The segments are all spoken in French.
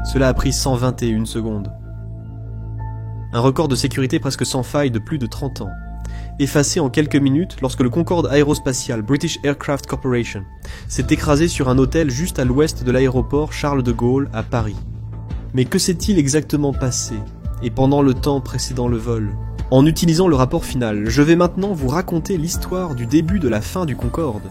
Cela a pris 121 secondes. Un record de sécurité presque sans faille de plus de 30 ans. Effacé en quelques minutes lorsque le Concorde aérospatial British Aircraft Corporation s'est écrasé sur un hôtel juste à l'ouest de l'aéroport Charles de Gaulle à Paris. Mais que s'est-il exactement passé, et pendant le temps précédant le vol? En utilisant le rapport final, je vais maintenant vous raconter l'histoire du début de la fin du Concorde.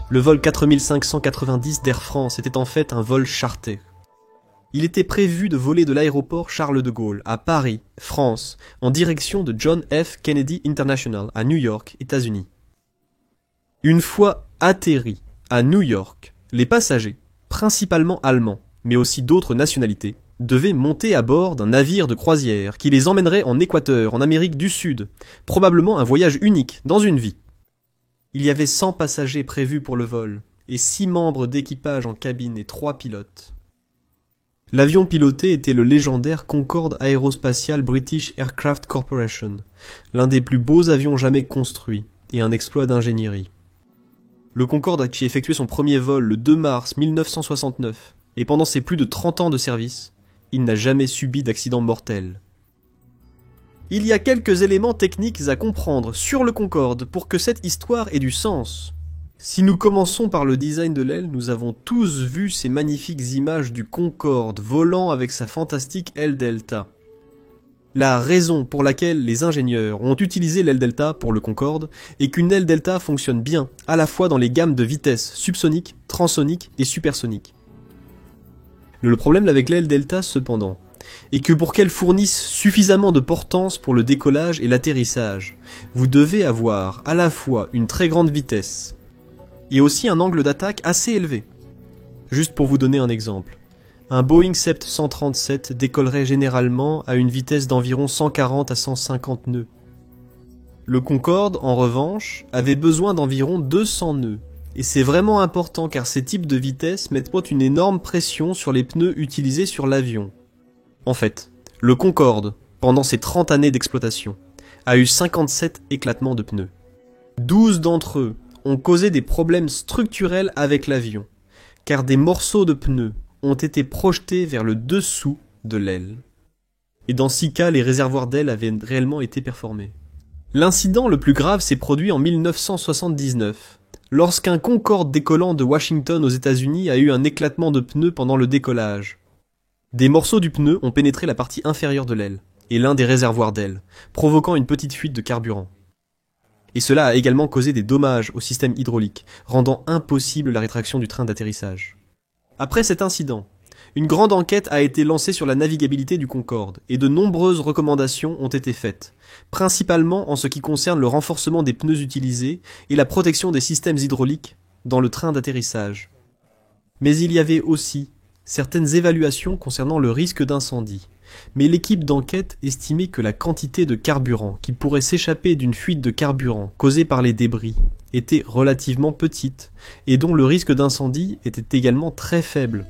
Le vol 4590 d'Air France était en fait un vol charter. Il était prévu de voler de l'aéroport Charles de Gaulle à Paris, France, en direction de John F. Kennedy International à New York, États-Unis. Une fois atterris à New York, les passagers, principalement allemands, mais aussi d'autres nationalités, devaient monter à bord d'un navire de croisière qui les emmènerait en Équateur, en Amérique du Sud, probablement un voyage unique dans une vie. Il y avait 100 passagers prévus pour le vol, et 6 membres d'équipage en cabine et 3 pilotes. L'avion piloté était le légendaire Concorde Aérospatial British Aircraft Corporation, l'un des plus beaux avions jamais construits, et un exploit d'ingénierie. Le Concorde qui effectuait son premier vol le 2 mars 1969, et pendant ses plus de 30 ans de service, il n'a jamais subi d'accident mortel. Il y a quelques éléments techniques à comprendre sur le Concorde pour que cette histoire ait du sens. Si nous commençons par le design de l'aile, nous avons tous vu ces magnifiques images du Concorde volant avec sa fantastique aile delta. La raison pour laquelle les ingénieurs ont utilisé l'aile delta pour le Concorde est qu'une aile delta fonctionne bien à la fois dans les gammes de vitesse subsonique, transonique et supersonique. Le problème avec l'aile delta cependant est que pour qu'elle fournisse suffisamment de portance pour le décollage et l'atterrissage, vous devez avoir à la fois une très grande vitesse et aussi un angle d'attaque assez élevé. Juste pour vous donner un exemple, un Boeing 737 décollerait généralement à une vitesse d'environ 140 à 150 nœuds. Le Concorde, en revanche, avait besoin d'environ 200 nœuds. Et c'est vraiment important car ces types de vitesses mettent une énorme pression sur les pneus utilisés sur l'avion. En fait, le Concorde, pendant ses 30 années d'exploitation, a eu 57 éclatements de pneus. 12 d'entre eux ont causé des problèmes structurels avec l'avion, car des morceaux de pneus ont été projetés vers le dessous de l'aile. Et dans 6 cas, les réservoirs d'aile avaient réellement été performés. L'incident le plus grave s'est produit en 1979, lorsqu'un Concorde décollant de Washington aux États-Unis a eu un éclatement de pneus pendant le décollage. Des morceaux du pneu ont pénétré la partie inférieure de l'aile, et l'un des réservoirs d'aile, provoquant une petite fuite de carburant. Et cela a également causé des dommages au système hydraulique, rendant impossible la rétraction du train d'atterrissage. Après cet incident, une grande enquête a été lancée sur la navigabilité du Concorde, et de nombreuses recommandations ont été faites, principalement en ce qui concerne le renforcement des pneus utilisés et la protection des systèmes hydrauliques dans le train d'atterrissage. Mais il y avait aussi certaines évaluations concernant le risque d'incendie, mais l'équipe d'enquête estimait que la quantité de carburant qui pourrait s'échapper d'une fuite de carburant causée par les débris était relativement petite et dont le risque d'incendie était également très faible.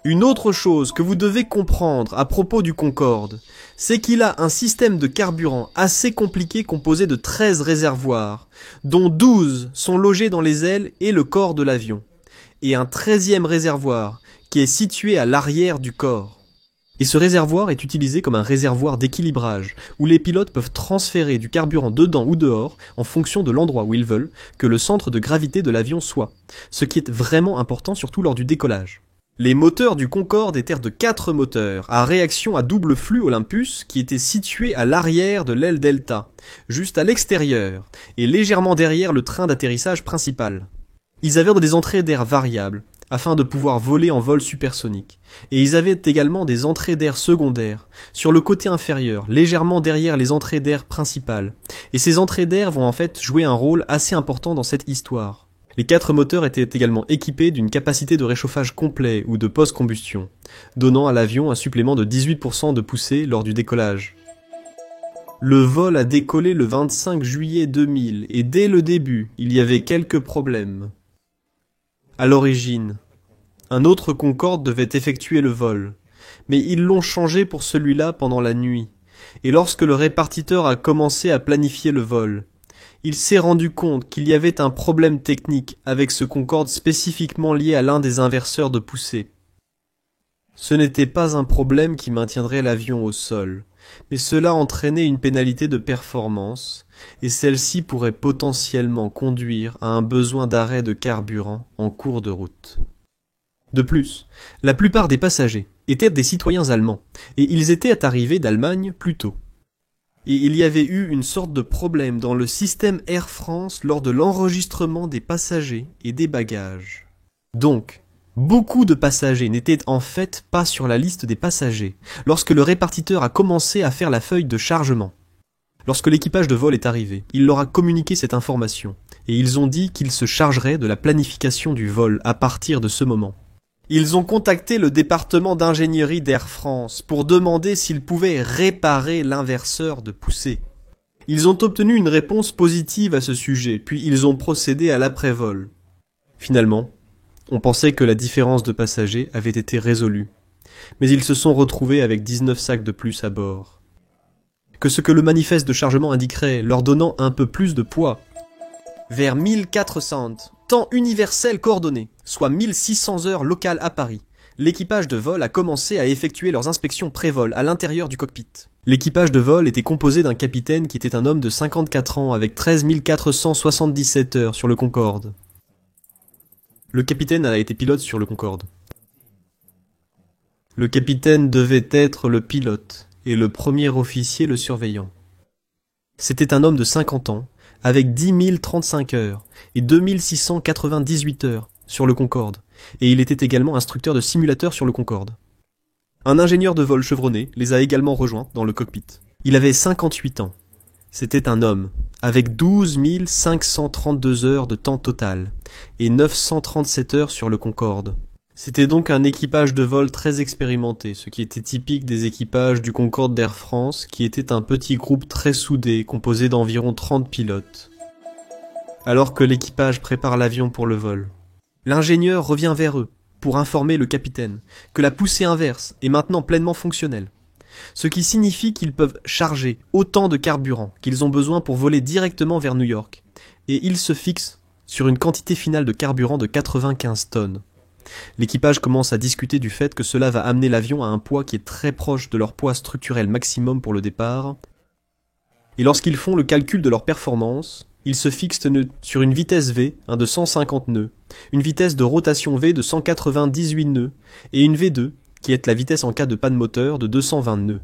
Une autre chose que vous devez comprendre à propos du Concorde, c'est qu'il a un système de carburant assez compliqué composé de 13 réservoirs, dont 12 sont logés dans les ailes et le corps de l'avion, et un 13e réservoir qui est situé à l'arrière du corps. Et ce réservoir est utilisé comme un réservoir d'équilibrage, où les pilotes peuvent transférer du carburant dedans ou dehors en fonction de l'endroit où ils veulent que le centre de gravité de l'avion soit, ce qui est vraiment important surtout lors du décollage. Les moteurs du Concorde étaient de 4 moteurs à réaction à double flux Olympus qui étaient situés à l'arrière de l'aile delta, juste à l'extérieur, et légèrement derrière le train d'atterrissage principal. Ils avaient des entrées d'air variables, afin de pouvoir voler en vol supersonique, et ils avaient également des entrées d'air secondaires, sur le côté inférieur, légèrement derrière les entrées d'air principales, et ces entrées d'air vont en fait jouer un rôle assez important dans cette histoire. Les 4 moteurs étaient également équipés d'une capacité de réchauffage complet ou de post-combustion, donnant à l'avion un supplément de 18% de poussée lors du décollage. Le vol a décollé le 25 juillet 2000 et dès le début, il y avait quelques problèmes. À l'origine, un autre Concorde devait effectuer le vol, mais ils l'ont changé pour celui-là pendant la nuit, et lorsque le répartiteur a commencé à planifier le vol, il s'est rendu compte qu'il y avait un problème technique avec ce Concorde spécifiquement lié à l'un des inverseurs de poussée. Ce n'était pas un problème qui maintiendrait l'avion au sol, mais cela entraînait une pénalité de performance, et celle-ci pourrait potentiellement conduire à un besoin d'arrêt de carburant en cours de route. De plus, la plupart des passagers étaient des citoyens allemands, et ils étaient arrivés d'Allemagne plus tôt. Et il y avait eu une sorte de problème dans le système Air France lors de l'enregistrement des passagers et des bagages. Donc, beaucoup de passagers n'étaient en fait pas sur la liste des passagers lorsque le répartiteur a commencé à faire la feuille de chargement. Lorsque l'équipage de vol est arrivé, il leur a communiqué cette information, et ils ont dit qu'ils se chargeraient de la planification du vol à partir de ce moment. Ils ont contacté le département d'ingénierie d'Air France pour demander s'ils pouvaient réparer l'inverseur de poussée. Ils ont obtenu une réponse positive à ce sujet, puis ils ont procédé à l'après-vol. Finalement, on pensait que la différence de passagers avait été résolue, mais ils se sont retrouvés avec 19 sacs de plus à bord. Que ce que le manifeste de chargement indiquerait, leur donnant un peu plus de poids. Vers 1400, temps universel coordonné, soit 1600 heures locales à Paris, l'équipage de vol a commencé à effectuer leurs inspections pré-vol à l'intérieur du cockpit. L'équipage de vol était composé d'un capitaine qui était un homme de 54 ans avec 13 477 heures sur le Concorde. Le capitaine a été pilote sur le Concorde. Le capitaine devait être le pilote et le premier officier le surveillant. C'était un homme de 50 ans, avec 10 035 heures et 2 698 heures sur le Concorde, et il était également instructeur de simulateur sur le Concorde. Un ingénieur de vol chevronné les a également rejoints dans le cockpit. Il avait 58 ans. C'était un homme, avec 12 532 heures de temps total, et 937 heures sur le Concorde. C'était donc un équipage de vol très expérimenté, ce qui était typique des équipages du Concorde d'Air France, qui était un petit groupe très soudé, composé d'environ 30 pilotes. Alors que l'équipage prépare l'avion pour le vol, l'ingénieur revient vers eux, pour informer le capitaine, que la poussée inverse est maintenant pleinement fonctionnelle. Ce qui signifie qu'ils peuvent charger autant de carburant qu'ils ont besoin pour voler directement vers New York, et ils se fixent sur une quantité finale de carburant de 95 tonnes. L'équipage commence à discuter du fait que cela va amener l'avion à un poids qui est très proche de leur poids structurel maximum pour le départ. Et lorsqu'ils font le calcul de leur performance, ils se fixent sur une vitesse V de 150 nœuds, une vitesse de rotation V de 198 nœuds et une V2 qui est la vitesse en cas de panne moteur de 220 nœuds.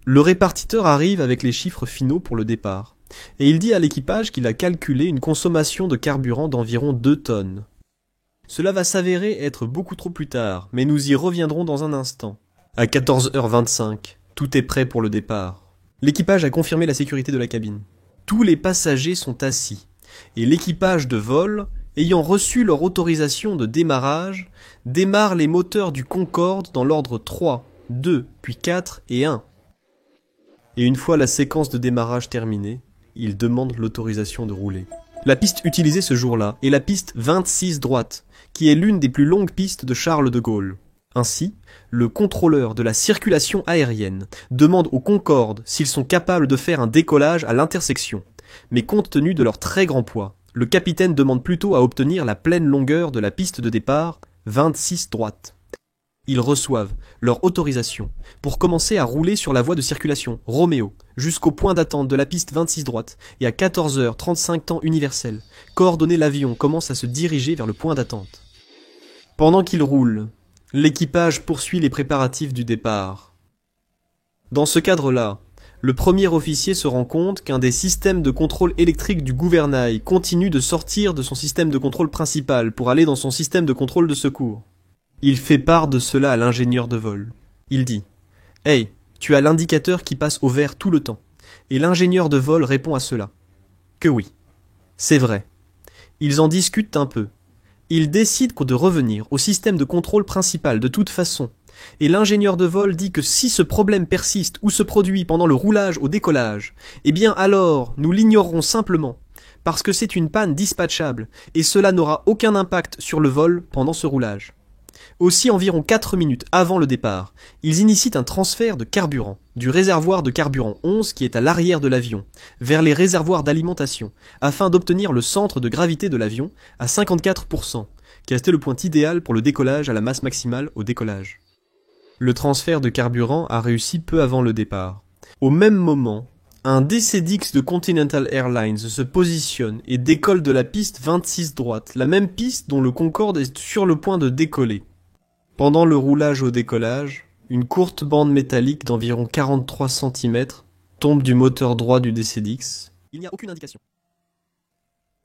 Le répartiteur arrive avec les chiffres finaux pour le départ. Et il dit à l'équipage qu'il a calculé une consommation de carburant d'environ 2 tonnes. Cela va s'avérer être beaucoup trop plus tard, mais nous y reviendrons dans un instant. À 14h25, tout est prêt pour le départ. L'équipage a confirmé la sécurité de la cabine. Tous les passagers sont assis, et l'équipage de vol, ayant reçu leur autorisation de démarrage, démarre les moteurs du Concorde dans l'ordre 3, 2, puis 4 et 1. Et une fois la séquence de démarrage terminée, il demande l'autorisation de rouler. La piste utilisée ce jour-là est la piste 26 droite, qui est l'une des plus longues pistes de Charles de Gaulle. Ainsi, le contrôleur de la circulation aérienne demande aux Concorde s'ils sont capables de faire un décollage à l'intersection. Mais compte tenu de leur très grand poids, le capitaine demande plutôt à obtenir la pleine longueur de la piste de départ, 26 droite. Ils reçoivent leur autorisation pour commencer à rouler sur la voie de circulation Roméo jusqu'au point d'attente de la piste 26 droite et à 14h35 temps universel, coordonné l'avion commence à se diriger vers le point d'attente. Pendant qu'ils roulent, l'équipage poursuit les préparatifs du départ. Dans ce cadre-là, le premier officier se rend compte qu'un des systèmes de contrôle électrique du gouvernail continue de sortir de son système de contrôle principal pour aller dans son système de contrôle de secours. Il fait part de cela à l'ingénieur de vol. Il dit « Hey, tu as l'indicateur qui passe au vert tout le temps. » Et l'ingénieur de vol répond à cela « Que oui, c'est vrai. » Ils en discutent un peu. Ils décident de revenir au système de contrôle principal de toute façon. Et l'ingénieur de vol dit que si ce problème persiste ou se produit pendant le roulage au décollage, eh bien alors nous l'ignorerons simplement, parce que c'est une panne dispatchable et cela n'aura aucun impact sur le vol pendant ce roulage. Aussi, environ 4 minutes avant le départ, ils initient un transfert de carburant, du réservoir de carburant 11 qui est à l'arrière de l'avion, vers les réservoirs d'alimentation, afin d'obtenir le centre de gravité de l'avion à 54%, qui restait le point idéal pour le décollage à la masse maximale au décollage. Le transfert de carburant a réussi peu avant le départ. Au même moment, un DC-10 de Continental Airlines se positionne et décolle de la piste 26 droite, la même piste dont le Concorde est sur le point de décoller. Pendant le roulage au décollage, une courte bande métallique d'environ 43 cm tombe du moteur droit du DC-10. Il n'y a aucune indication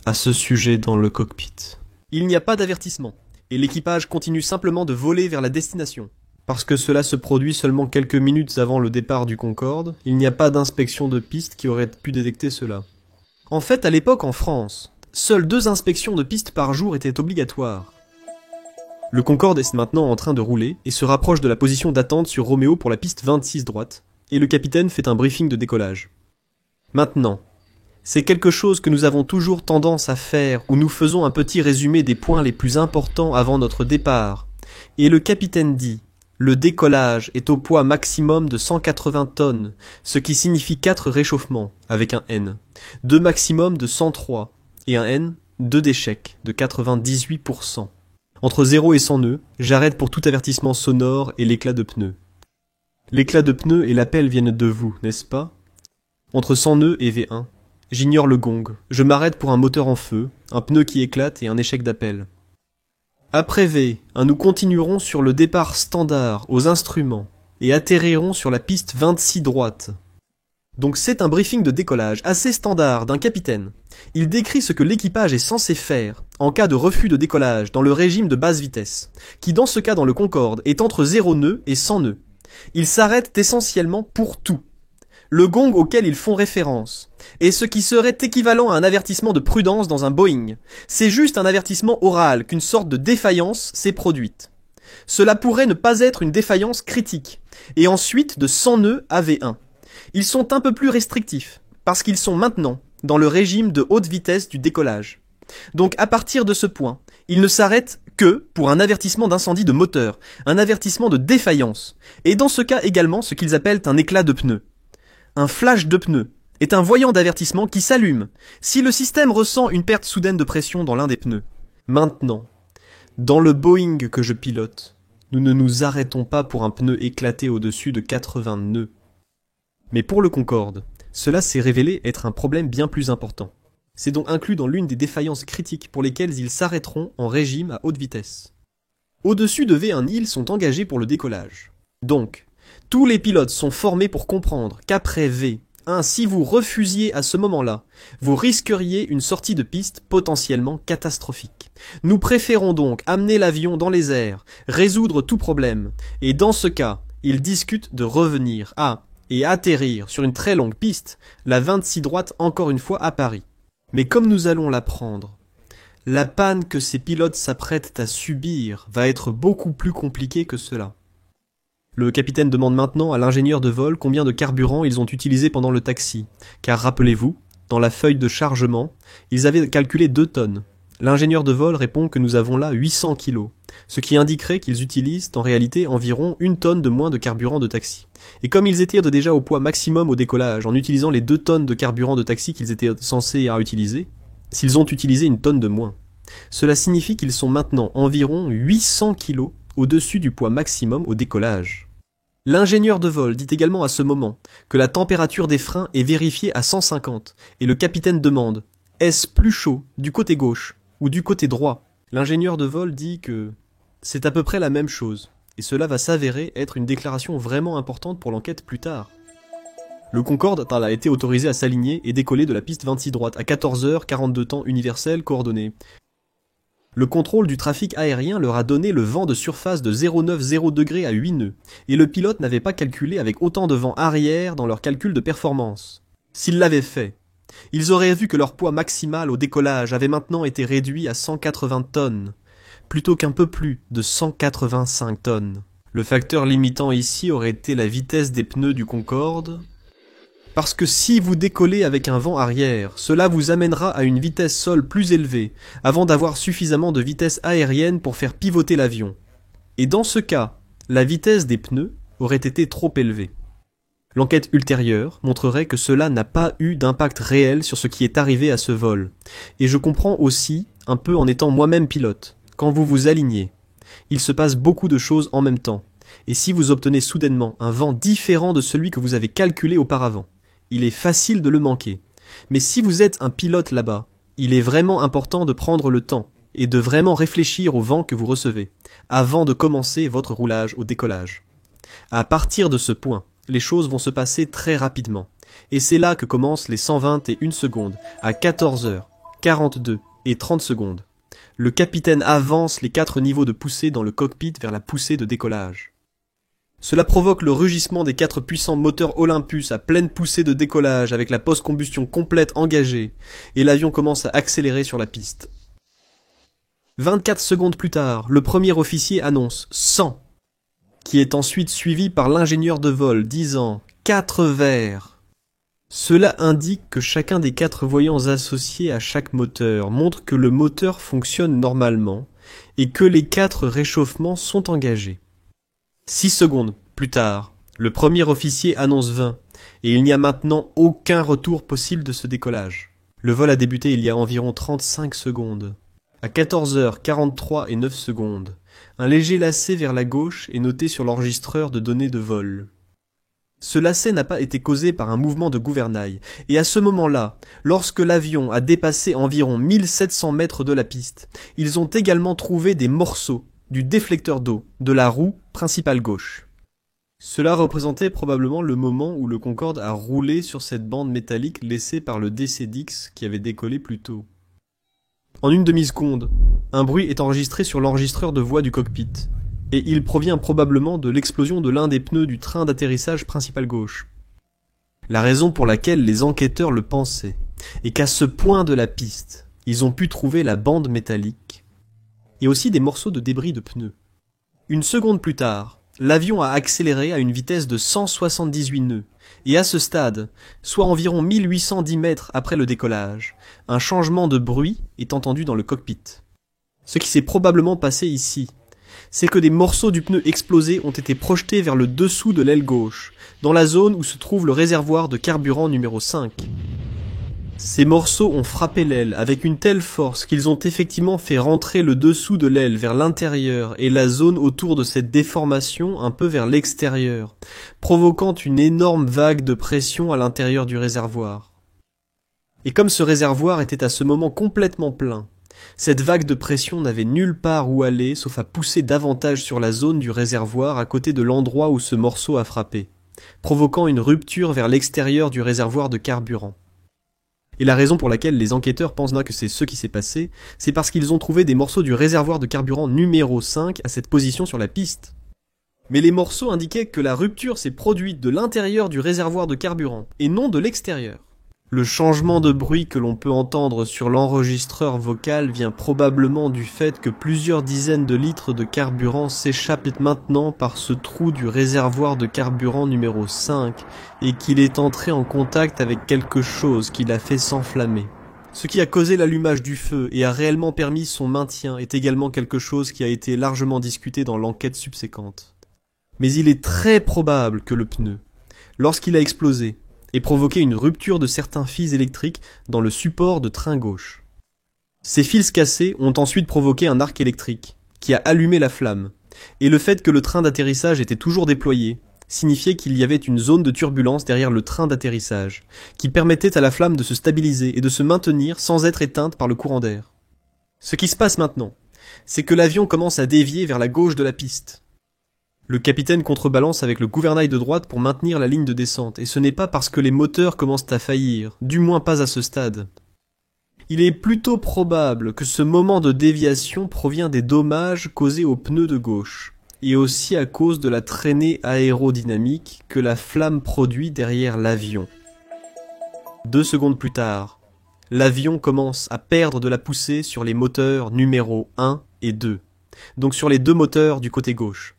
à ce sujet dans le cockpit. Il n'y a pas d'avertissement, et l'équipage continue simplement de voler vers la destination. Parce que cela se produit seulement quelques minutes avant le départ du Concorde, il n'y a pas d'inspection de piste qui aurait pu détecter cela. En fait, à l'époque en France, seules 2 inspections de piste par jour étaient obligatoires. Le Concorde est maintenant en train de rouler et se rapproche de la position d'attente sur Roméo pour la piste 26 droite, et le capitaine fait un briefing de décollage. Maintenant, c'est quelque chose que nous avons toujours tendance à faire où nous faisons un petit résumé des points les plus importants avant notre départ, et le capitaine dit: le décollage est au poids maximum de 180 tonnes, ce qui signifie 4 réchauffements, avec un N, 2 maximum de 103, et un N, 2 d'échec, de 98%. Entre 0 et 100 nœuds, j'arrête pour tout avertissement sonore et l'éclat de pneus. L'éclat de pneus et l'appel viennent de vous, n'est-ce pas? Entre 100 nœuds et V1, j'ignore le gong, je m'arrête pour un moteur en feu, un pneu qui éclate et un échec d'appel. Après V, nous continuerons sur le départ standard aux instruments et atterrirons sur la piste 26 droite. Donc c'est un briefing de décollage assez standard d'un capitaine. Il décrit ce que l'équipage est censé faire en cas de refus de décollage dans le régime de basse vitesse, qui dans ce cas dans le Concorde est entre 0 nœuds et 100 nœuds. Ils s'arrêtent essentiellement pour tout. Le gong auquel ils font référence, et ce qui serait équivalent à un avertissement de prudence dans un Boeing. C'est juste un avertissement oral qu'une sorte de défaillance s'est produite. Cela pourrait ne pas être une défaillance critique, et ensuite de 100 nœuds à V1. Ils sont un peu plus restrictifs, parce qu'ils sont maintenant dans le régime de haute vitesse du décollage. Donc à partir de ce point, ils ne s'arrêtent que pour un avertissement d'incendie de moteur, un avertissement de défaillance, et dans ce cas également ce qu'ils appellent un éclat de pneu. Un flash de pneu est un voyant d'avertissement qui s'allume si le système ressent une perte soudaine de pression dans l'un des pneus. Maintenant, dans le Boeing que je pilote, nous ne nous arrêtons pas pour un pneu éclaté au-dessus de 80 nœuds. Mais pour le Concorde, cela s'est révélé être un problème bien plus important. C'est donc inclus dans l'une des défaillances critiques pour lesquelles ils s'arrêteront en régime à haute vitesse. Au-dessus de V1, ils sont engagés pour le décollage. Donc, tous les pilotes sont formés pour comprendre qu'après V, si vous refusiez à ce moment-là, vous risqueriez une sortie de piste potentiellement catastrophique. Nous préférons donc amener l'avion dans les airs, résoudre tout problème, et dans ce cas, ils discutent de revenir à et atterrir sur une très longue piste, la 26 droite encore une fois à Paris. Mais comme nous allons l'apprendre, la panne que ces pilotes s'apprêtent à subir va être beaucoup plus compliquée que cela. Le capitaine demande maintenant à l'ingénieur de vol combien de carburant ils ont utilisé pendant le taxi, car rappelez-vous, dans la feuille de chargement, ils avaient calculé 2 tonnes. L'ingénieur de vol répond que nous avons là 800 kilos, ce qui indiquerait qu'ils utilisent en réalité environ 1 tonne de moins de carburant de taxi. Et comme ils étaient déjà au poids maximum au décollage en utilisant les 2 tonnes de carburant de taxi qu'ils étaient censés utiliser, s'ils ont utilisé 1 tonne de moins, cela signifie qu'ils sont maintenant environ 800 kilos au-dessus du poids maximum au décollage. L'ingénieur de vol dit également à ce moment que la température des freins est vérifiée à 150 et le capitaine demande « Est-ce plus chaud du côté gauche ou du côté droit ?» L'ingénieur de vol dit que c'est à peu près la même chose et cela va s'avérer être une déclaration vraiment importante pour l'enquête plus tard. Le Concorde a été autorisé à s'aligner et décoller de la piste 26 droite à 14h42 temps universel coordonné. Le contrôle du trafic aérien leur a donné le vent de surface de 0,90 degrés à 8 nœuds, et le pilote n'avait pas calculé avec autant de vent arrière dans leur calcul de performance. S'ils l'avaient fait, ils auraient vu que leur poids maximal au décollage avait maintenant été réduit à 180 tonnes, plutôt qu'un peu plus de 185 tonnes. Le facteur limitant ici aurait été la vitesse des pneus du Concorde, parce que si vous décollez avec un vent arrière, cela vous amènera à une vitesse sol plus élevée, avant d'avoir suffisamment de vitesse aérienne pour faire pivoter l'avion. Et dans ce cas, la vitesse des pneus aurait été trop élevée. L'enquête ultérieure montrerait que cela n'a pas eu d'impact réel sur ce qui est arrivé à ce vol. Et je comprends aussi, un peu en étant moi-même pilote, quand vous vous alignez, il se passe beaucoup de choses en même temps. Et si vous obtenez soudainement un vent différent de celui que vous avez calculé auparavant, il est facile de le manquer. Mais si vous êtes un pilote là-bas, il est vraiment important de prendre le temps et de vraiment réfléchir au vent que vous recevez, avant de commencer votre roulage au décollage. À partir de ce point, les choses vont se passer très rapidement. Et c'est là que commencent les 121 secondes, à 14h, 42 et 30 secondes. Le capitaine avance les 4 niveaux de poussée dans le cockpit vers la poussée de décollage. Cela provoque le rugissement des 4 puissants moteurs Olympus à pleine poussée de décollage avec la post-combustion complète engagée, et l'avion commence à accélérer sur la piste. 24 secondes plus tard, le premier officier annonce 100, qui est ensuite suivi par l'ingénieur de vol disant 4 verts. Cela indique que chacun des 4 voyants associés à chaque moteur montre que le moteur fonctionne normalement et que les 4 réchauffements sont engagés. 6 secondes plus tard, le premier officier annonce 20 et il n'y a maintenant aucun retour possible de ce décollage. Le vol a débuté il y a environ 35 secondes. À 14h43 et 9 secondes, un léger lacet vers la gauche est noté sur l'enregistreur de données de vol. Ce lacet n'a pas été causé par un mouvement de gouvernail, et à ce moment-là, lorsque l'avion a dépassé environ 1700 mètres de la piste, ils ont également trouvé des morceaux du déflecteur d'eau de la roue principale gauche. Cela représentait probablement le moment où le Concorde a roulé sur cette bande métallique laissée par le DC-10 qui avait décollé plus tôt. En une demi-seconde, un bruit est enregistré sur l'enregistreur de voix du cockpit, et il provient probablement de l'explosion de l'un des pneus du train d'atterrissage principal gauche. La raison pour laquelle les enquêteurs le pensaient est qu'à ce point de la piste, ils ont pu trouver la bande métallique et aussi des morceaux de débris de pneus. Une seconde plus tard, l'avion a accéléré à une vitesse de 178 nœuds, et à ce stade, soit environ 1810 mètres après le décollage, un changement de bruit est entendu dans le cockpit. Ce qui s'est probablement passé ici, c'est que des morceaux du pneu explosé ont été projetés vers le dessous de l'aile gauche, dans la zone où se trouve le réservoir de carburant numéro 5. Ces morceaux ont frappé l'aile avec une telle force qu'ils ont effectivement fait rentrer le dessous de l'aile vers l'intérieur et la zone autour de cette déformation un peu vers l'extérieur, provoquant une énorme vague de pression à l'intérieur du réservoir. Et comme ce réservoir était à ce moment complètement plein, cette vague de pression n'avait nulle part où aller sauf à pousser davantage sur la zone du réservoir à côté de l'endroit où ce morceau a frappé, provoquant une rupture vers l'extérieur du réservoir de carburant. Et la raison pour laquelle les enquêteurs pensent là que c'est ce qui s'est passé, c'est parce qu'ils ont trouvé des morceaux du réservoir de carburant numéro 5 à cette position sur la piste. Mais les morceaux indiquaient que la rupture s'est produite de l'intérieur du réservoir de carburant, et non de l'extérieur. Le changement de bruit que l'on peut entendre sur l'enregistreur vocal vient probablement du fait que plusieurs dizaines de litres de carburant s'échappent maintenant par ce trou du réservoir de carburant numéro 5 et qu'il est entré en contact avec quelque chose qui l'a fait s'enflammer. Ce qui a causé l'allumage du feu et a réellement permis son maintien est également quelque chose qui a été largement discuté dans l'enquête subséquente. Mais il est très probable que le pneu, lorsqu'il a explosé, et provoqué une rupture de certains fils électriques dans le support de train gauche. Ces fils cassés ont ensuite provoqué un arc électrique, qui a allumé la flamme, et le fait que le train d'atterrissage était toujours déployé signifiait qu'il y avait une zone de turbulence derrière le train d'atterrissage, qui permettait à la flamme de se stabiliser et de se maintenir sans être éteinte par le courant d'air. Ce qui se passe maintenant, c'est que l'avion commence à dévier vers la gauche de la piste. Le capitaine contrebalance avec le gouvernail de droite pour maintenir la ligne de descente, et ce n'est pas parce que les moteurs commencent à faillir, du moins pas à ce stade. Il est plutôt probable que ce moment de déviation provient des dommages causés aux pneus de gauche, et aussi à cause de la traînée aérodynamique que la flamme produit derrière l'avion. 2 secondes plus tard, l'avion commence à perdre de la poussée sur les moteurs numéro 1 et 2, donc sur les 2 moteurs du côté gauche.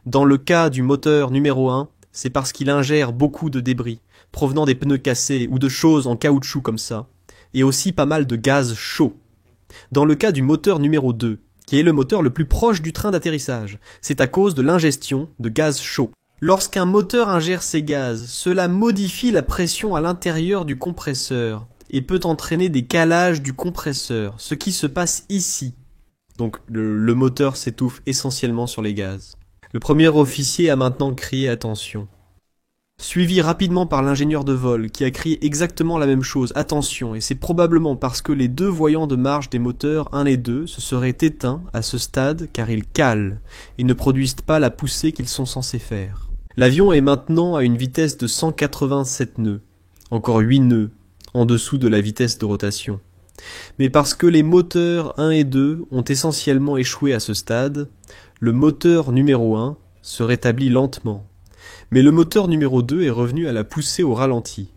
Dans le cas du moteur numéro 1, c'est parce qu'il ingère beaucoup de débris, provenant des pneus cassés ou de choses en caoutchouc comme ça, et aussi pas mal de gaz chaud. Dans le cas du moteur numéro 2, qui est le moteur le plus proche du train d'atterrissage. C'est à cause de l'ingestion de gaz chaud. Lorsqu'un moteur ingère ces gaz, cela modifie la pression à l'intérieur du compresseur et peut entraîner des calages du compresseur, ce qui se passe ici. Donc le moteur s'étouffe essentiellement sur les gaz. Le premier officier a maintenant crié attention, suivi rapidement par l'ingénieur de vol qui a crié exactement la même chose, attention, et c'est probablement parce que les deux voyants de marche des moteurs 1 et 2 se seraient éteints à ce stade car ils calent et ne produisent pas la poussée qu'ils sont censés faire. L'avion est maintenant à une vitesse de 187 nœuds, encore 8 nœuds en dessous de la vitesse de rotation. Mais parce que les moteurs 1 et 2 ont essentiellement échoué à ce stade, le moteur numéro 1 se rétablit lentement. Mais le moteur numéro 2 est revenu à la poussée au ralenti.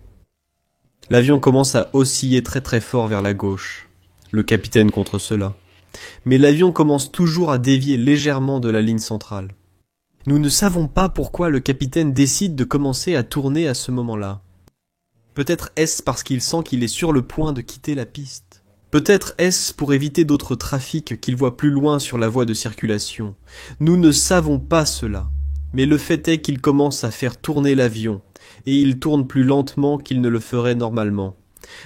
L'avion commence à osciller très très fort vers la gauche, le capitaine contre cela. Mais l'avion commence toujours à dévier légèrement de la ligne centrale. Nous ne savons pas pourquoi le capitaine décide de commencer à tourner à ce moment-là. Peut-être est-ce parce qu'il sent qu'il est sur le point de quitter la piste. Peut-être est-ce pour éviter d'autres trafics qu'il voit plus loin sur la voie de circulation. Nous ne savons pas cela. Mais le fait est qu'il commence à faire tourner l'avion, et il tourne plus lentement qu'il ne le ferait normalement,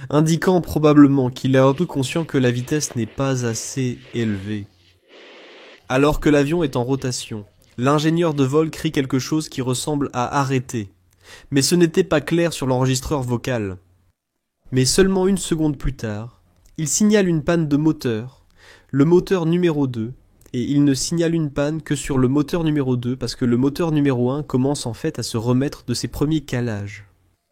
indiquant probablement qu'il est un peu conscient que la vitesse n'est pas assez élevée. Alors que l'avion est en rotation, l'ingénieur de vol crie quelque chose qui ressemble à arrêter, mais ce n'était pas clair sur l'enregistreur vocal. Mais seulement une seconde plus tard, il signale une panne de moteur, le moteur numéro 2, et il ne signale une panne que sur le moteur numéro 2 parce que le moteur numéro 1 commence en fait à se remettre de ses premiers calages.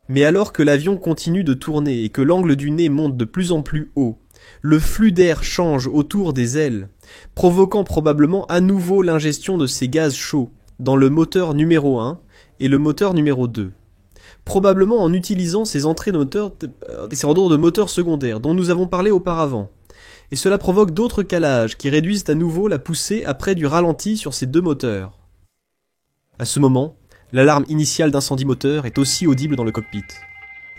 Mais alors que l'avion continue de tourner et que l'angle du nez monte de plus en plus haut, le flux d'air change autour des ailes, provoquant probablement à nouveau l'ingestion de ces gaz chauds dans le moteur numéro 1 et le moteur numéro 2. Probablement en utilisant ces entrées de moteurs, ces ordures de moteurs secondaires dont nous avons parlé auparavant. Et cela provoque d'autres calages qui réduisent à nouveau la poussée après du ralenti sur ces deux moteurs. À ce moment, l'alarme initiale d'incendie moteur est aussi audible dans le cockpit.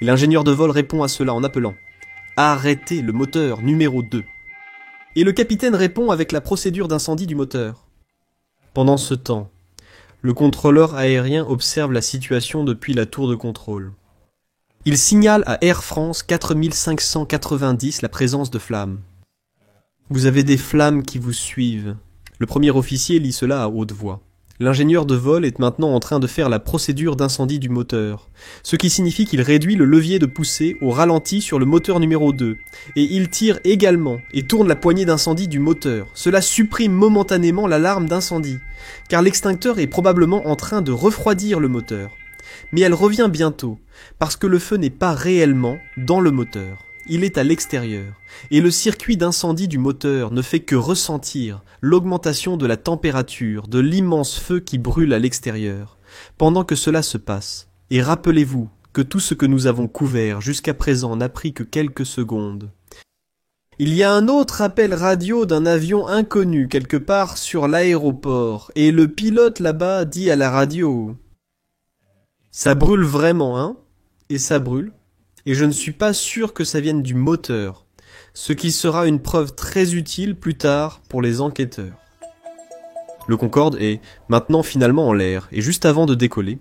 Et l'ingénieur de vol répond à cela en appelant « Arrêtez le moteur numéro 2 ». Et le capitaine répond avec la procédure d'incendie du moteur. Pendant ce temps, le contrôleur aérien observe la situation depuis la tour de contrôle. Il signale à Air France 4590 la présence de flammes. Vous avez des flammes qui vous suivent. Le premier officier lit cela à haute voix. L'ingénieur de vol est maintenant en train de faire la procédure d'incendie du moteur, ce qui signifie qu'il réduit le levier de poussée au ralenti sur le moteur numéro 2, et il tire également et tourne la poignée d'incendie du moteur. Cela supprime momentanément l'alarme d'incendie, car l'extincteur est probablement en train de refroidir le moteur. Mais elle revient bientôt, parce que le feu n'est pas réellement dans le moteur. Il est à l'extérieur, et le circuit d'incendie du moteur ne fait que ressentir l'augmentation de la température de l'immense feu qui brûle à l'extérieur, pendant que cela se passe. Et rappelez-vous que tout ce que nous avons couvert jusqu'à présent n'a pris que quelques secondes. Il y a un autre appel radio d'un avion inconnu quelque part sur l'aéroport, et le pilote là-bas dit à la radio « Ça brûle vraiment, hein ? Et ça brûle. Et je ne suis pas sûr que ça vienne du moteur, ce qui sera une preuve très utile plus tard pour les enquêteurs. » Le Concorde est maintenant finalement en l'air, et juste avant de décoller,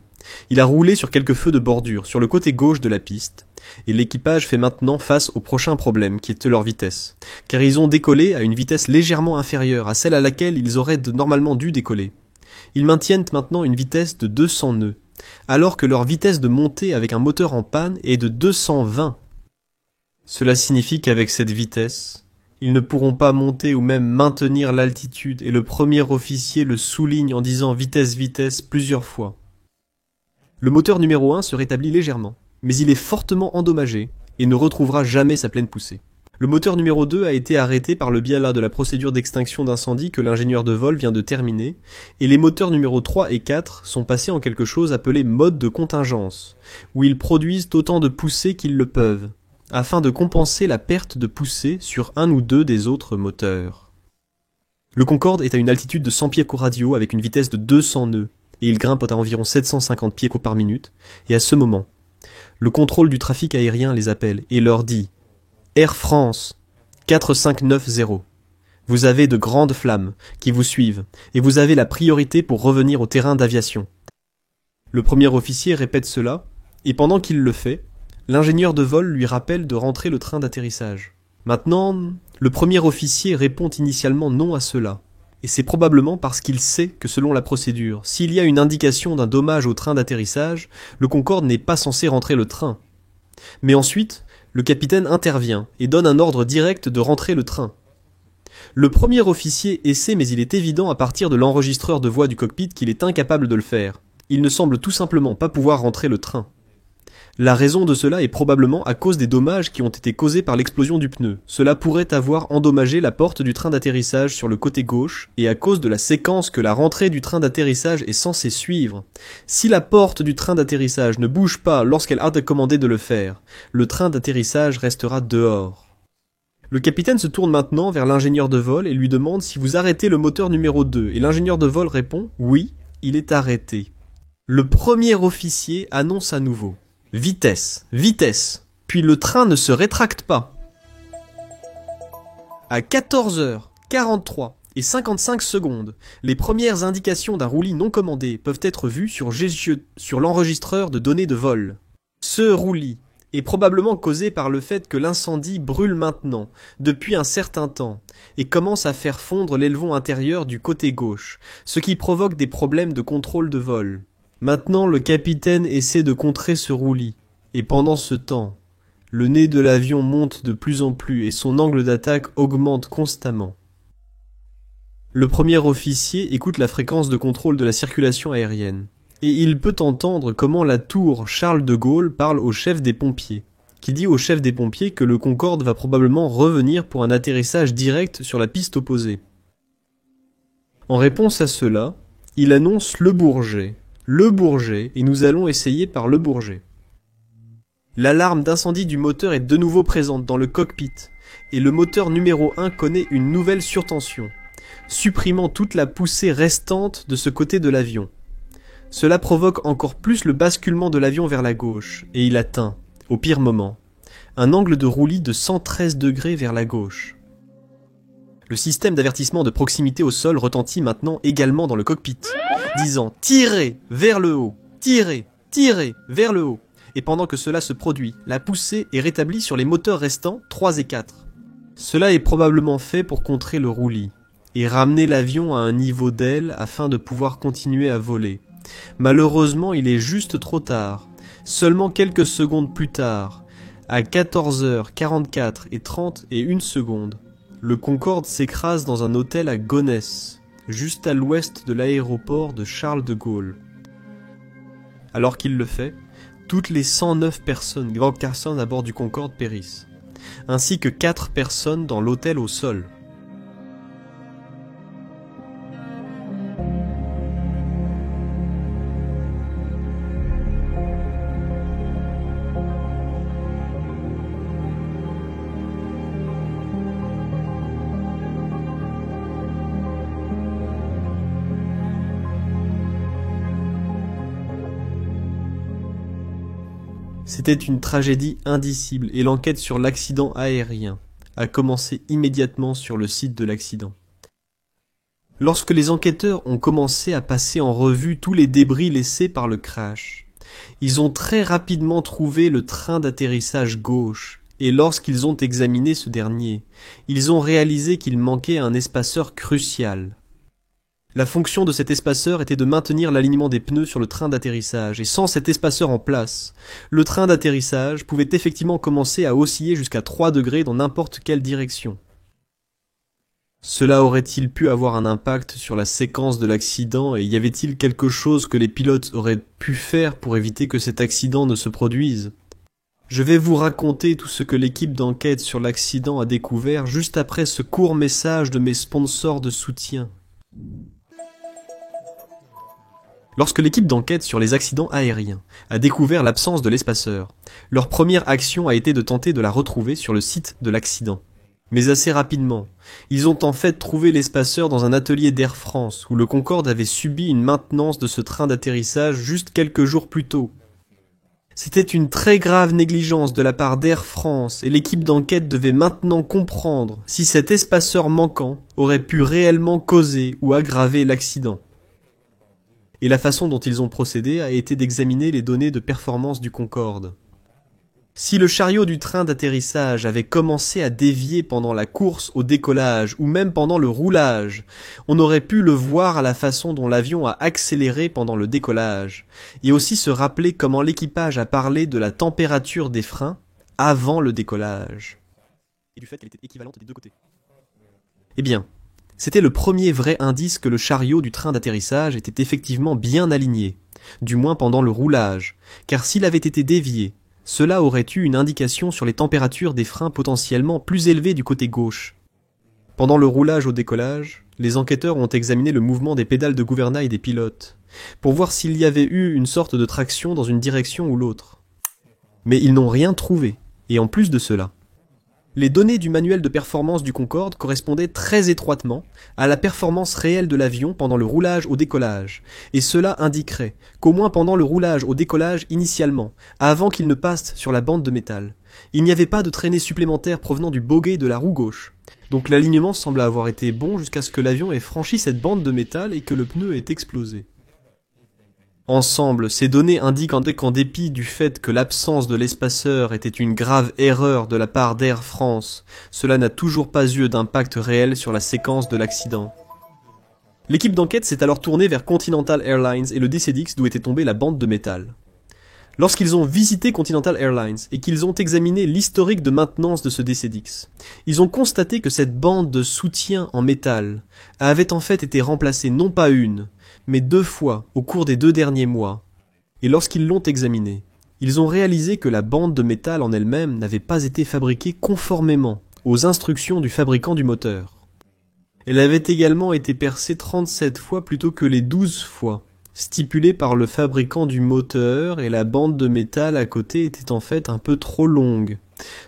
il a roulé sur quelques feux de bordure sur le côté gauche de la piste, et l'équipage fait maintenant face au prochain problème qui est leur vitesse, car ils ont décollé à une vitesse légèrement inférieure à celle à laquelle ils auraient normalement dû décoller. Ils maintiennent maintenant une vitesse de 200 nœuds, alors que leur vitesse de montée avec un moteur en panne est de 220. Cela signifie qu'avec cette vitesse, ils ne pourront pas monter ou même maintenir l'altitude, et le premier officier le souligne en disant vitesse, vitesse plusieurs fois. Le moteur numéro 1 se rétablit légèrement, mais il est fortement endommagé et ne retrouvera jamais sa pleine poussée. Le moteur numéro 2 a été arrêté par le biais là de la procédure d'extinction d'incendie que l'ingénieur de vol vient de terminer, et les moteurs numéro 3 et 4 sont passés en quelque chose appelé mode de contingence, où ils produisent autant de poussée qu'ils le peuvent, afin de compenser la perte de poussée sur un ou deux des autres moteurs. Le Concorde est à une altitude de 100 pieds radio avec une vitesse de 200 nœuds, et il grimpe à environ 750 pieds par minute, et à ce moment, le contrôle du trafic aérien les appelle et leur dit « Air France 4590, Vous avez de grandes flammes qui vous suivent, et vous avez la priorité pour revenir au terrain d'aviation. Le premier officier répète cela, et pendant qu'il le fait, l'ingénieur de vol lui rappelle de rentrer le train d'atterrissage. Maintenant, le premier officier répond initialement non à cela. Et c'est probablement parce qu'il sait que selon la procédure, s'il y a une indication d'un dommage au train d'atterrissage, le Concorde n'est pas censé rentrer le train. Mais ensuite, le capitaine intervient et donne un ordre direct de rentrer le train. Le premier officier essaie, mais il est évident à partir de l'enregistreur de voix du cockpit qu'il est incapable de le faire. Il ne semble tout simplement pas pouvoir rentrer le train. La raison de cela est probablement à cause des dommages qui ont été causés par l'explosion du pneu. Cela pourrait avoir endommagé la porte du train d'atterrissage sur le côté gauche et à cause de la séquence que la rentrée du train d'atterrissage est censée suivre. Si la porte du train d'atterrissage ne bouge pas lorsqu'elle a commandé de le faire, le train d'atterrissage restera dehors. Le capitaine se tourne maintenant vers l'ingénieur de vol et lui demande si vous arrêtez le moteur numéro 2 et l'ingénieur de vol répond « Oui, il est arrêté ». Le premier officier annonce à nouveau « Vitesse, vitesse !» Puis le train ne se rétracte pas. À 14h43 et 55 secondes, les premières indications d'un roulis non commandé peuvent être vues sur l'enregistreur de données de vol. Ce roulis est probablement causé par le fait que l'incendie brûle maintenant, depuis un certain temps, et commence à faire fondre l'aileron intérieur du côté gauche, ce qui provoque des problèmes de contrôle de vol. Maintenant, le capitaine essaie de contrer ce roulis, et pendant ce temps, le nez de l'avion monte de plus en plus et son angle d'attaque augmente constamment. Le premier officier écoute la fréquence de contrôle de la circulation aérienne, et il peut entendre comment la tour Charles de Gaulle parle au chef des pompiers, qui dit au chef des pompiers que le Concorde va probablement revenir pour un atterrissage direct sur la piste opposée. En réponse à cela, il annonce le Bourget, et nous allons essayer par le Bourget. L'alarme d'incendie du moteur est de nouveau présente dans le cockpit, et le moteur numéro 1 connaît une nouvelle surtension, supprimant toute la poussée restante de ce côté de l'avion. Cela provoque encore plus le basculement de l'avion vers la gauche, et il atteint, au pire moment, un angle de roulis de 113 degrés vers la gauche. Le système d'avertissement de proximité au sol retentit maintenant également dans le cockpit, disant « Tirez vers le haut, tirez, tirez vers le haut ». Et pendant que cela se produit, la poussée est rétablie sur les moteurs restants 3 et 4. Cela est probablement fait pour contrer le roulis, et ramener l'avion à un niveau d'aile afin de pouvoir continuer à voler. Malheureusement, il est juste trop tard. Seulement quelques secondes plus tard, à 14h44 et 31 secondes, le Concorde s'écrase dans un hôtel à Gonesse, juste à l'ouest de l'aéroport de Charles de Gaulle. Alors qu'il le fait, toutes les 109 personnes à bord du Concorde périssent, ainsi que 4 personnes dans l'hôtel au sol. C'était une tragédie indicible et l'enquête sur l'accident aérien a commencé immédiatement sur le site de l'accident. Lorsque les enquêteurs ont commencé à passer en revue tous les débris laissés par le crash, ils ont très rapidement trouvé le train d'atterrissage gauche et lorsqu'ils ont examiné ce dernier, ils ont réalisé qu'il manquait un espaceur crucial. La fonction de cet espaceur était de maintenir l'alignement des pneus sur le train d'atterrissage, et sans cet espaceur en place, le train d'atterrissage pouvait effectivement commencer à osciller jusqu'à 3 degrés dans n'importe quelle direction. Cela aurait-il pu avoir un impact sur la séquence de l'accident, et y avait-il quelque chose que les pilotes auraient pu faire pour éviter que cet accident ne se produise ? Je vais vous raconter tout ce que l'équipe d'enquête sur l'accident a découvert juste après ce court message de mes sponsors de soutien. Lorsque l'équipe d'enquête sur les accidents aériens a découvert l'absence de l'espaceur, leur première action a été de tenter de la retrouver sur le site de l'accident. Mais assez rapidement, ils ont en fait trouvé l'espaceur dans un atelier d'Air France où le Concorde avait subi une maintenance de ce train d'atterrissage juste quelques jours plus tôt. C'était une très grave négligence de la part d'Air France et l'équipe d'enquête devait maintenant comprendre si cet espaceur manquant aurait pu réellement causer ou aggraver l'accident. Et la façon dont ils ont procédé a été d'examiner les données de performance du Concorde. Si le chariot du train d'atterrissage avait commencé à dévier pendant la course au décollage ou même pendant le roulage, on aurait pu le voir à la façon dont l'avion a accéléré pendant le décollage, et aussi se rappeler comment l'équipage a parlé de la température des freins avant le décollage. Et du fait qu'elle était équivalente des deux côtés. Eh bien, c'était le premier vrai indice que le chariot du train d'atterrissage était effectivement bien aligné, du moins pendant le roulage, car s'il avait été dévié, cela aurait eu une indication sur les températures des freins potentiellement plus élevées du côté gauche. Pendant le roulage au décollage, les enquêteurs ont examiné le mouvement des pédales de gouvernail des pilotes, pour voir s'il y avait eu une sorte de traction dans une direction ou l'autre. Mais ils n'ont rien trouvé, et en plus de cela, les données du manuel de performance du Concorde correspondaient très étroitement à la performance réelle de l'avion pendant le roulage au décollage, et cela indiquerait qu'au moins pendant le roulage au décollage initialement, avant qu'il ne passe sur la bande de métal, il n'y avait pas de traînée supplémentaire provenant du boguet de la roue gauche. Donc l'alignement semble avoir été bon jusqu'à ce que l'avion ait franchi cette bande de métal et que le pneu ait explosé. Ensemble, ces données indiquent qu'en dépit du fait que l'absence de l'espaceur était une grave erreur de la part d'Air France, cela n'a toujours pas eu d'impact réel sur la séquence de l'accident. L'équipe d'enquête s'est alors tournée vers Continental Airlines et le DCDX d'où était tombée la bande de métal. Lorsqu'ils ont visité Continental Airlines et qu'ils ont examiné l'historique de maintenance de ce DCDX, ils ont constaté que cette bande de soutien en métal avait en fait été remplacée non pas une, mais 2 fois au cours des 2 derniers mois. Et lorsqu'ils l'ont examinée, ils ont réalisé que la bande de métal en elle-même n'avait pas été fabriquée conformément aux instructions du fabricant du moteur. Elle avait également été percée 37 fois plutôt que les 12 fois stipulées par le fabricant du moteur, et la bande de métal à côté était en fait un peu trop longue,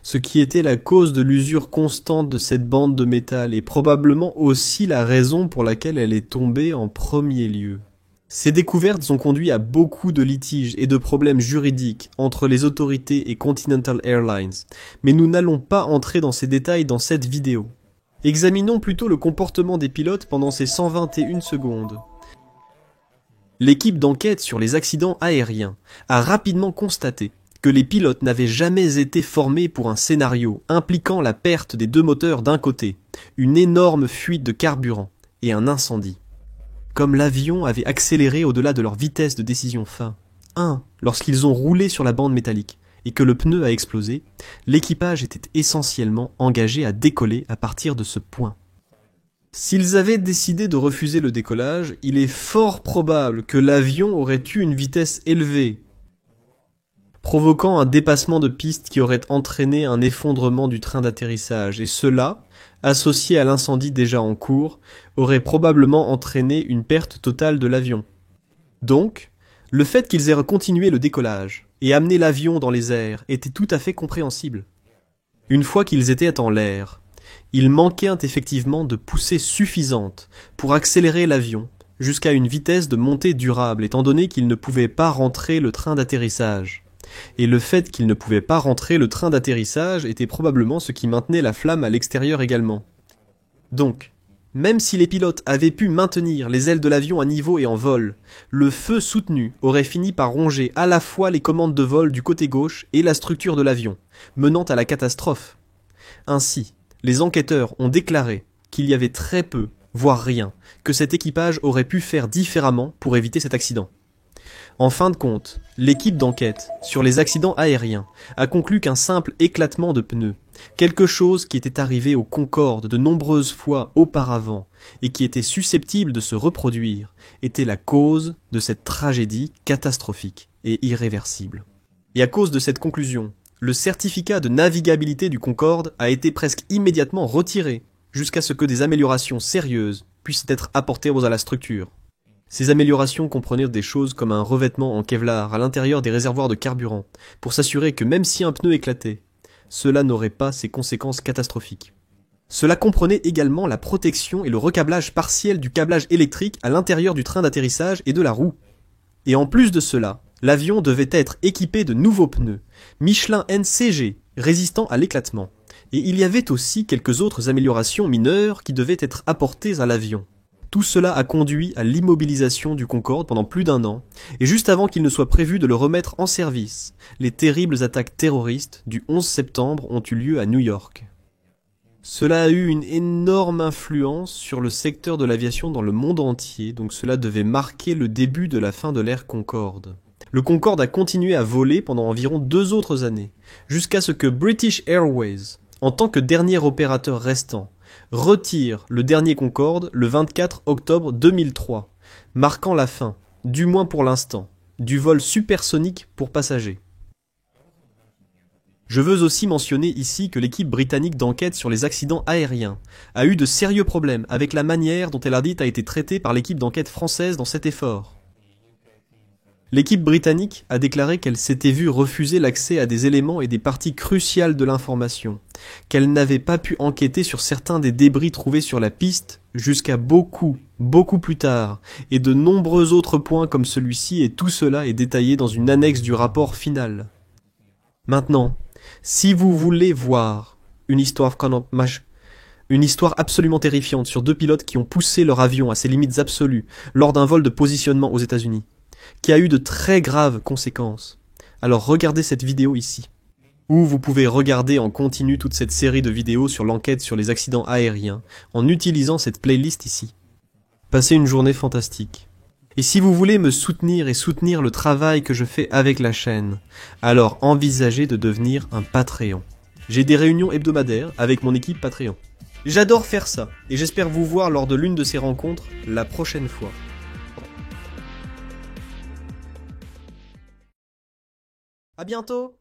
ce qui était la cause de l'usure constante de cette bande de métal et probablement aussi la raison pour laquelle elle est tombée en premier lieu. Ces découvertes ont conduit à beaucoup de litiges et de problèmes juridiques entre les autorités et Continental Airlines, mais nous n'allons pas entrer dans ces détails dans cette vidéo. Examinons plutôt le comportement des pilotes pendant ces 121 secondes. L'équipe d'enquête sur les accidents aériens a rapidement constaté que les pilotes n'avaient jamais été formés pour un scénario impliquant la perte des 2 moteurs d'un côté, une énorme fuite de carburant et un incendie. Comme l'avion avait accéléré au-delà de leur vitesse de décision fin, lorsqu'ils ont roulé sur la bande métallique et que le pneu a explosé, l'équipage était essentiellement engagé à décoller à partir de ce point. S'ils avaient décidé de refuser le décollage, il est fort probable que l'avion aurait eu une vitesse élevée, provoquant un dépassement de piste qui aurait entraîné un effondrement du train d'atterrissage, et cela, associé à l'incendie déjà en cours, aurait probablement entraîné une perte totale de l'avion. Donc, le fait qu'ils aient continué le décollage et amené l'avion dans les airs était tout à fait compréhensible. Une fois qu'ils étaient en l'air, il manquait effectivement de poussée suffisante pour accélérer l'avion jusqu'à une vitesse de montée durable, étant donné qu'il ne pouvait pas rentrer le train d'atterrissage. Et le fait qu'il ne pouvait pas rentrer le train d'atterrissage était probablement ce qui maintenait la flamme à l'extérieur également. Donc, même si les pilotes avaient pu maintenir les ailes de l'avion à niveau et en vol, le feu soutenu aurait fini par ronger à la fois les commandes de vol du côté gauche et la structure de l'avion, menant à la catastrophe. Ainsi, les enquêteurs ont déclaré qu'il y avait très peu, voire rien, que cet équipage aurait pu faire différemment pour éviter cet accident. En fin de compte, l'équipe d'enquête sur les accidents aériens a conclu qu'un simple éclatement de pneus, quelque chose qui était arrivé au Concorde de nombreuses fois auparavant et qui était susceptible de se reproduire, était la cause de cette tragédie catastrophique et irréversible. Et à cause de cette conclusion, le certificat de navigabilité du Concorde a été presque immédiatement retiré, jusqu'à ce que des améliorations sérieuses puissent être apportées à la structure. Ces améliorations comprenaient des choses comme un revêtement en Kevlar à l'intérieur des réservoirs de carburant, pour s'assurer que même si un pneu éclatait, cela n'aurait pas ces conséquences catastrophiques. Cela comprenait également la protection et le recablage partiel du câblage électrique à l'intérieur du train d'atterrissage et de la roue. Et en plus de cela, L'avion devait être équipé de nouveaux pneus, Michelin NCG, résistants à l'éclatement. Et il y avait aussi quelques autres améliorations mineures qui devaient être apportées à l'avion. Tout cela a conduit à l'immobilisation du Concorde pendant plus d'1 an, et juste avant qu'il ne soit prévu de le remettre en service, les terribles attaques terroristes du 11 septembre ont eu lieu à New York. Cela a eu une énorme influence sur le secteur de l'aviation dans le monde entier, donc cela devait marquer le début de la fin de l'ère Concorde. Le Concorde a continué à voler pendant environ 2 autres années, jusqu'à ce que British Airways, en tant que dernier opérateur restant, retire le dernier Concorde le 24 octobre 2003, marquant la fin, du moins pour l'instant, du vol supersonique pour passagers. Je veux aussi mentionner ici que l'équipe britannique d'enquête sur les accidents aériens a eu de sérieux problèmes avec la manière dont El Hadid a été traité par l'équipe d'enquête française dans cet effort. L'équipe britannique a déclaré qu'elle s'était vue refuser l'accès à des éléments et des parties cruciales de l'information, qu'elle n'avait pas pu enquêter sur certains des débris trouvés sur la piste jusqu'à beaucoup plus tard, et de nombreux autres points comme celui-ci, et tout cela est détaillé dans une annexe du rapport final. Maintenant, si vous voulez voir une histoire absolument terrifiante sur 2 pilotes qui ont poussé leur avion à ses limites absolues lors d'un vol de positionnement aux États-Unis, qui a eu de très graves conséquences, alors regardez cette vidéo ici. Ou vous pouvez regarder en continu toute cette série de vidéos sur l'enquête sur les accidents aériens en utilisant cette playlist ici. Passez une journée fantastique. Et si vous voulez me soutenir et soutenir le travail que je fais avec la chaîne, alors envisagez de devenir un Patreon. J'ai des réunions hebdomadaires avec mon équipe Patreon. J'adore faire ça, et j'espère vous voir lors de l'une de ces rencontres la prochaine fois. À bientôt!